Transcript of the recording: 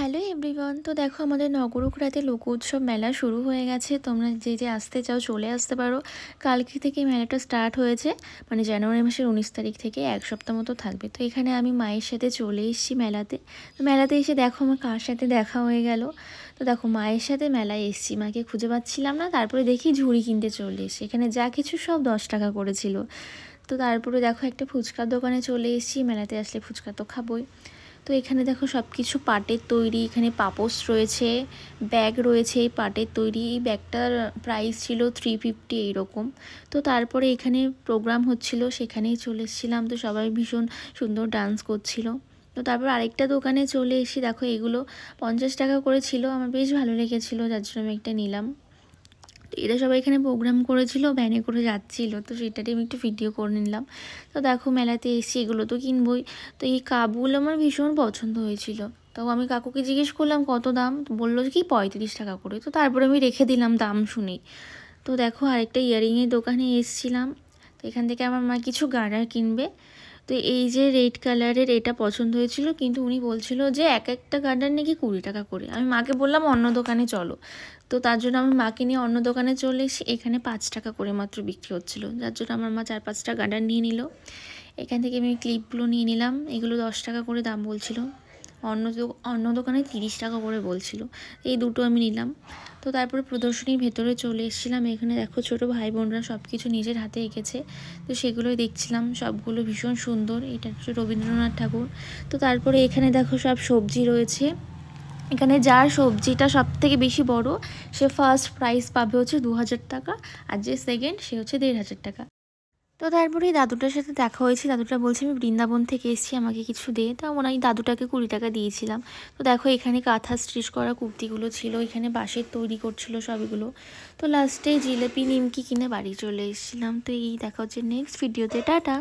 Hello everyone. তো দেখো আমাদের নগরুখরাতে লোক উৎসব মেলা শুরু হয়ে গেছে। তোমরা যে যে আসতে চাও চলে আসতে পারো। কালকে থেকে মেলাটা স্টার্ট হয়েছে, মানে জানুয়ারি মাসের 19 তারিখ থেকে 1 সপ্তাহ মতো থাকবে। তো এখানে আমি মায়ের সাথে চলে এসেছি মেলাতে। তো মেলাতে এসে দেখো আমার কার সাথে দেখা হয়ে গেল। তো দেখো মায়ের সাথে মেলায় এসেছি, মাকে খুঁজে পাচ্ছিলাম না, তারপরে দেখি ঝুড়ি কিনতে চলে এসেছি। এখানে যা কিছু সব 10 টাকা করেছিল। তো তারপরে দেখো একটা ফুচকার দোকানে চলে এসেছি, মেলাতে আসলে ফুচকা তো খাবোই। তো এখানে দেখো সব কিছু পাটের তৈরি, এখানে পাপোশ রয়েছে, ব্যাগ রয়েছে এই পাটের তৈরি। এই ব্যাগটার প্রাইস ছিল 350 এইরকম। তো তারপরে এখানে প্রোগ্রাম হচ্ছিল, সেখানেই চলে এসেছিলাম। তো সবাই ভীষণ সুন্দর ডান্স করছিল। তো তারপর আরেকটা দোকানে চলে এসেছি, দেখো এগুলো 50 টাকা করে ছিল, আমার বেশ ভালো লেগেছিলো, যার জন্য আমি একটা নিলাম। তো এরা সবাই এখানে প্রোগ্রাম করেছিল, ভ্যানে করে যাচ্ছিল, তো সেটারই আমি একটু ভিডিও করে নিলাম। তো দেখো মেলাতে এসেছি, এগুলো তো কিনবই। তো এই কাপগুলো আমার ভীষণ পছন্দ হয়েছিল। তো আমি কাকুকে জিজ্ঞেস করলাম কত দাম, তো বললো কি 35 টাকা করে। তো তারপরে আমি রেখে দিলাম দাম শুনেই। তো দেখো আরেকটা ইয়ারিংয়ের দোকানে এসেছিলাম। তো এখান থেকে আমার মা কিছু গার্ডার কিনবে। তো এই যে রেড কালারের এটা পছন্দ হয়েছিল, কিন্তু উনি বলছিল যে এক একটা গার্ডার নাকি 20 টাকা করে। আমি মাকে বললাম অন্য দোকানে চলো। তো তার জন্য আমি মাকে নিয়ে অন্য দোকানে চলে এসেছি। এখানে 5 টাকা করে মাত্র বিক্রি হচ্ছিলো, যার জন্য আমার মা 4-5টা গার্ডার নিয়ে নিল। এখান থেকে আমি ক্লিপগুলো নিয়ে নিলাম, এগুলো 10 টাকা করে দাম বলছিল। অন্য দোকানে 30 টাকা করে বলছিল। এই দুটো আমি নিলাম। তো তারপরে প্রদর্শনীর ভেতরে চলে এসেছিলাম। এখানে দেখো ছোটো ভাই বোনরা সব কিছু নিজের হাতে এঁকেছে। তো সেগুলোই দেখছিলাম, সবগুলো ভীষণ সুন্দর। এটা হচ্ছে রবীন্দ্রনাথ ঠাকুর। তো তারপরে এখানে দেখো সব সবজি রয়েছে। এখানে যার সবজিটা সব থেকে বেশি বড়, সে ফার্স্ট প্রাইজ পাবে হচ্ছে 2000 টাকা, আর যে সেকেন্ড সে হচ্ছে 1500 টাকা। তো তারপরে এই দাদুটার সাথে দেখা হয়েছে। দাদুটা বলছে আমি বৃন্দাবন থেকে এসেছি, আমাকে কিছু দে। তা ওনার দাদুটাকে 20 টাকা দিয়েছিলাম। তো দেখো এখানে কাঁথা স্টিচ করা কুর্তিগুলো ছিল, এখানে বাঁশের তৈরি করছিল সবগুলো। তো লাস্টে জিলেপি নিমকি কিনে বাড়ি চলে এসেছিলাম। তো এই দেখা হচ্ছে নেক্সট ভিডিওতে, টাটা।